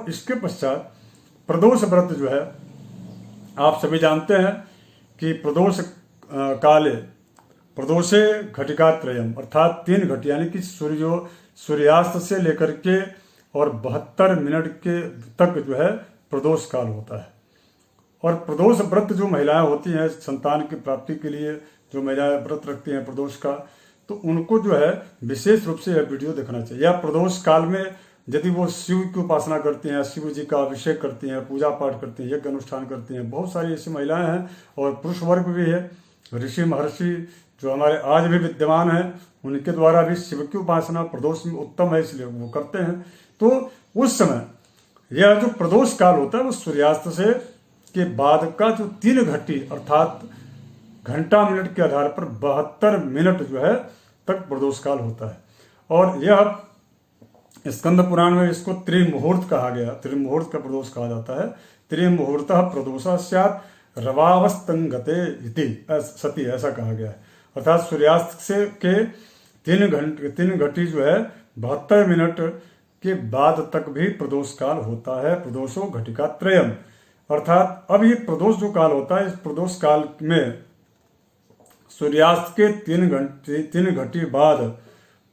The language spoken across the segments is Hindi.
और इसके पश्चात प्रदोष व्रत जो है, आप सभी जानते हैं कि प्रदोष काले प्रदोषे घटिका त्रयम, अर्थात 3 घटी यानी कि सूर्यास्त से लेकर के और 72 मिनट के तक जो है प्रदोष काल होता है। और प्रदोष व्रत जो महिलाएं होती हैं संतान की प्राप्ति के लिए, जो महिलाएं व्रत रखती हैं प्रदोष का, तो उनको जो है विशेष रूप से यह वीडियो देखना चाहिए। या प्रदोष काल में यदि वो शिव की उपासना करती हैं, शिव जी का अभिषेक करती हैं, पूजा पाठ करती हैं, यज्ञ अनुष्ठान करती हैं, बहुत सारी ऐसी महिलाएं हैं और पुरुष वर्ग भी है। ऋषि महर्षि जो हमारे आज भी विद्यमान हैं, उनके द्वारा भी शिव की उपासना प्रदोष में उत्तम है, इसलिए वो करते हैं। तो उस समय यह जो प्रदोष काल होता है वो सूर्यास्त से के बाद का जो 3 घटी अर्थात घंटा मिनट के आधार पर 72 मिनट जो है तक प्रदोष काल होता है। और यह स्कंद पुराण में इसको त्रिमुहूर्त कहा गया, त्रिमुहूर्त का प्रदोष कहा जाता है। त्रिमुहूर्तः प्रदोषः स्यात् रवावस्तंगते इति सती, ऐसा कहा गया है। अर्थात सूर्यास्त से के 3 घटी जो है 72 मिनट के बाद तक भी प्रदोष काल होता है। प्रदोषो घटिका त्रयम, अर्थात अब ये प्रदोष जो काल होता है, इस प्रदोष काल में सूर्यास्त के 3 घटी बाद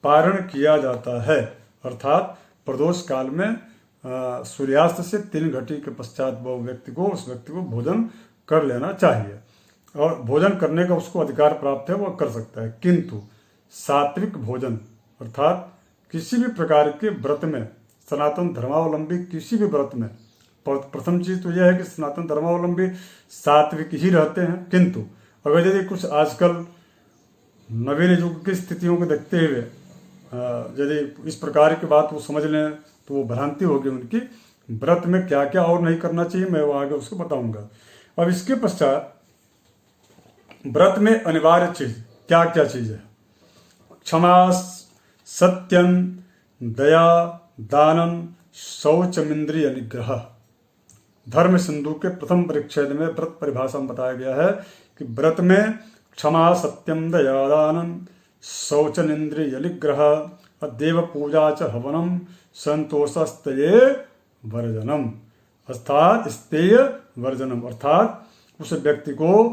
पारण किया जाता है। अर्थात प्रदोष काल में सूर्यास्त से 3 घटी के पश्चात उस व्यक्ति को भोजन कर लेना चाहिए और भोजन करने का उसको अधिकार प्राप्त है, वह कर सकता है। किंतु सात्विक भोजन अर्थात किसी भी प्रकार के व्रत में, सनातन धर्मावलंबी किसी भी व्रत में, प्रथम चीज तो यह है कि सनातन धर्मावलंबी सात्विक ही रहते हैं। किंतु अगर यदि कुछ आजकल नवीन युग की स्थितियों को देखते हुए यदि इस प्रकार की बात वो समझ लें तो वो भ्रांति होगी उनकी। व्रत में क्या क्या और नहीं करना चाहिए मैं वो आगे उसको बताऊंगा। अब इसके पश्चात व्रत में अनिवार्य चीज क्या क्या चीज है? क्षमा, सत्यम, दया, दानम, शौचमिंद्रिय निग्रह। धर्म सिंधु के प्रथम परिच्छेद में व्रत परिभाषा में बताया गया है कि व्रत में क्षमा, सत्यम, दया, दानम, शौचनिंद्रिय निग्रह, देव पूजा च हवनम, संतोषस्तेय वर्जनम, अर्थात स्तेय वर्जनम, अर्थात उस व्यक्ति को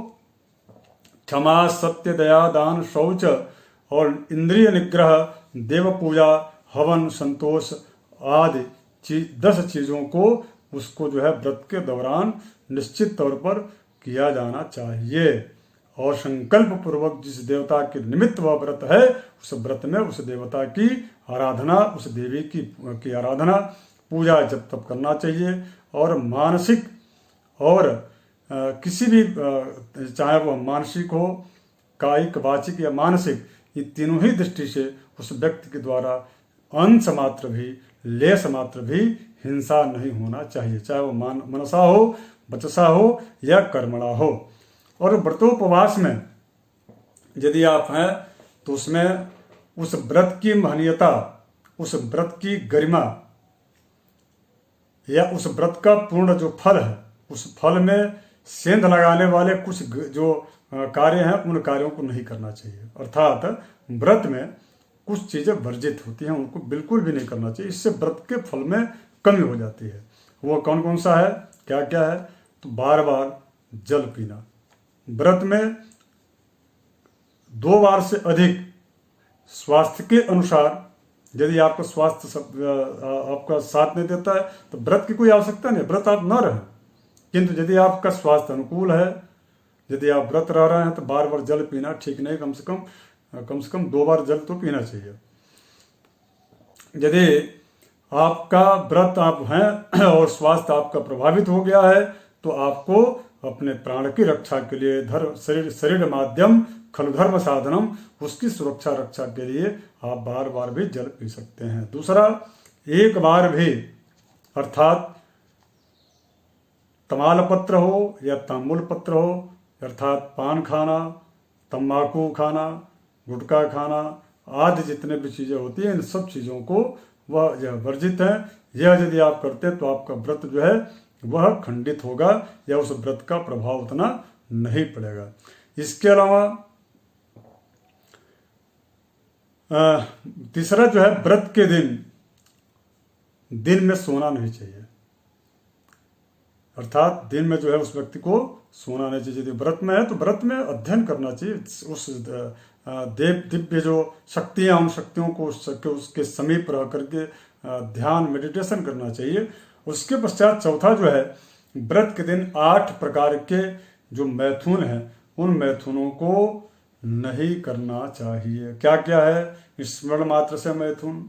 क्षमा, सत्य, दया, दान, शौच और इंद्रिय निग्रह, देव पूजा, हवन, संतोष आदि 10 चीजों को उसको जो है व्रत के दौरान निश्चित तौर पर किया जाना चाहिए। और संकल्प पूर्वक जिस देवता के निमित्त वह व्रत है, उस व्रत में उस देवता की आराधना, उस देवी की आराधना, पूजा जब तब करना चाहिए। और मानसिक और किसी भी चाहे वह मानसिक हो, कायिक, वाचिक या मानसिक, ये तीनों ही दृष्टि से उस व्यक्ति के द्वारा अंश मात्र भी, लेश मात्र भी हिंसा नहीं होना चाहिए, चाहे वो मनसा हो, वचसा हो या कर्मणा हो। और व्रतोपवास में यदि आप हैं तो उसमें उस व्रत की महनीयता, उस व्रत की गरिमा या उस व्रत का पूर्ण जो फल है, उस फल में सेंध लगाने वाले कुछ जो कार्य हैं उन कार्यों को नहीं करना चाहिए। अर्थात व्रत में कुछ चीजें वर्जित होती हैं, उनको बिल्कुल भी नहीं करना चाहिए। इससे व्रत के फल में कमी हो जाती है। वो कौन कौन सा है, क्या क्या है? तो बार बार जल पीना, व्रत में 2 बार से अधिक स्वास्थ्य के अनुसार, यदि आपका स्वास्थ्य आपका साथ नहीं देता है तो व्रत की कोई आवश्यकता नहीं, व्रत आप न रहें। किंतु यदि आपका स्वास्थ्य अनुकूल है, यदि आप व्रत रह रहे हैं तो बार बार जल पीना ठीक नहीं, कम से कम 2 बार जल तो पीना चाहिए। यदि आपका व्रत आप हैं और स्वास्थ्य आपका प्रभावित हो गया है तो आपको अपने प्राण की रक्षा के लिए शरीर माध्यम खलु धर्म साधनम, उसकी सुरक्षा रक्षा के लिए आप बार बार भी जल पी सकते हैं। दूसरा, एक बार भी अर्थात तमालपत्र हो या तांबूल पत्र हो, अर्थात पान खाना, तंबाकू खाना, गुटखा खाना आदि जितने भी चीज़ें होती हैं, इन सब चीज़ों को वह यह वर्जित है। यह यदि आप करते हैं तो आपका व्रत जो है वह खंडित होगा या उस व्रत का प्रभाव उतना नहीं पड़ेगा। इसके अलावा तीसरा जो है, व्रत के दिन में सोना नहीं चाहिए। अर्थात दिन में जो है उस व्यक्ति को सोना नहीं चाहिए। यदि व्रत में है तो व्रत में अध्ययन करना चाहिए, उस दिव्य जो शक्तियाँ, उन शक्तियों को उसके समीप रह करके ध्यान मेडिटेशन करना चाहिए। उसके पश्चात चौथा जो है, व्रत के दिन 8 प्रकार के जो मैथुन हैं उन मैथुनों को नहीं करना चाहिए। क्या क्या है? स्मरण मात्र से मैथुन,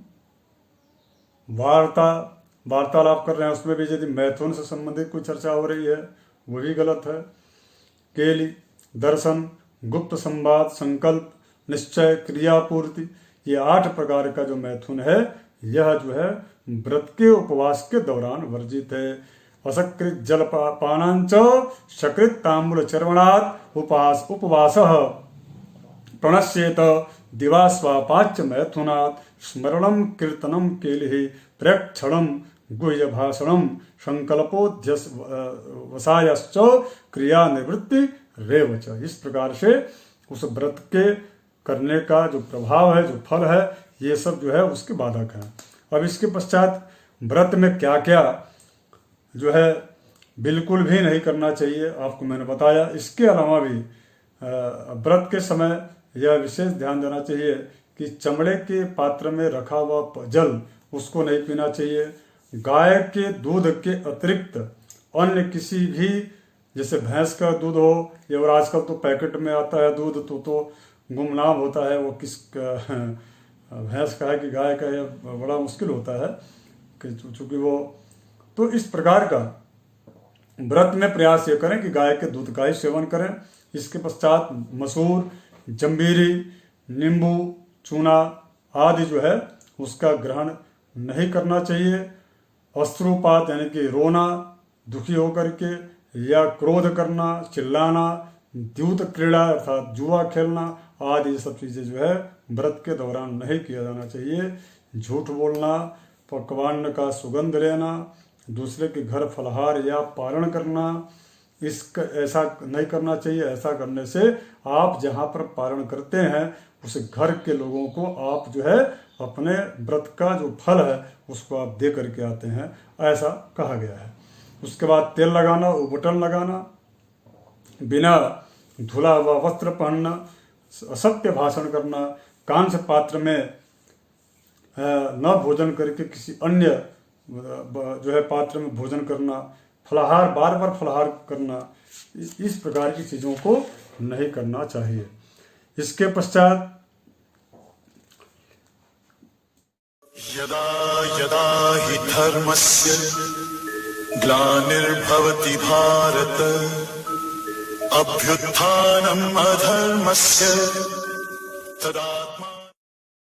वार्तालाप कर रहे हैं उसमें भी यदि मैथुन से संबंधित कोई चर्चा हो रही है वो भी गलत है। केली, दर्शन, गुप्त संवाद, संकल्प, निश्चय, क्रियापूर्ति, ये 8 प्रकार का जो मैथुन है यह जो है व्रत के उपवास के दौरान वर्जित है। असकृत जलपानांच सकृत तांबूल चर्वणात् उपवास प्रणश्येत दिवास्वापाच्य मैथुनात् स्मरणम कीर्तनम केलिहि प्रेक्षणम गुह्य भाषणम संकल्पोध्यस वसायश्च क्रिया निवृत्ति रेवच। इस प्रकार से उस व्रत के करने का जो प्रभाव है, जो फल है, ये सब जो है उसके बाधक हैं। अब इसके पश्चात व्रत में क्या क्या जो है बिल्कुल भी नहीं करना चाहिए आपको मैंने बताया। इसके अलावा भी व्रत के समय यह विशेष ध्यान देना चाहिए कि चमड़े के पात्र में रखा हुआ जल उसको नहीं पीना चाहिए। गाय के दूध के अतिरिक्त अन्य किसी भी, जैसे भैंस का दूध हो, या और आजकल तो पैकेट में आता है दूध तो गुमनाम होता है वो किस भैंस का है कि गाय का है, बड़ा मुश्किल होता है चूँकि वो, तो इस प्रकार का व्रत में प्रयास ये करें कि गाय के दूध का ही सेवन करें। इसके पश्चात मसूर, जंबीरी, नींबू, चूना आदि जो है उसका ग्रहण नहीं करना चाहिए। अश्रुपात यानी कि रोना, दुखी होकर के, या क्रोध करना, चिल्लाना, द्यूत क्रीड़ा अर्थात जुआ खेलना आदि ये सब चीज़ें जो है व्रत के दौरान नहीं किया जाना चाहिए। झूठ बोलना, पकवान का सुगंध लेना, दूसरे के घर फलहार या पारण करना, इसका ऐसा नहीं करना चाहिए। ऐसा करने से आप जहाँ पर पारण करते हैं उस घर के लोगों को आप जो है अपने व्रत का जो फल है उसको आप दे करके आते हैं, ऐसा कहा गया है। उसके बाद तेल लगाना, उबटन लगाना, बिना धुला हुआ वस्त्र पहनना, असत्य भाषण करना, कांस्य पात्र में न भोजन करके किसी अन्य जो है पात्र में भोजन करना, फलाहार बार बार फलाहार करना, इस प्रकार की चीज़ों को नहीं करना चाहिए। इसके पश्चात यदा यदा हि धर्मस्य ग्लानिर्भवति भारत अभ्युत्थानम् अधर्मस्य तदात्मा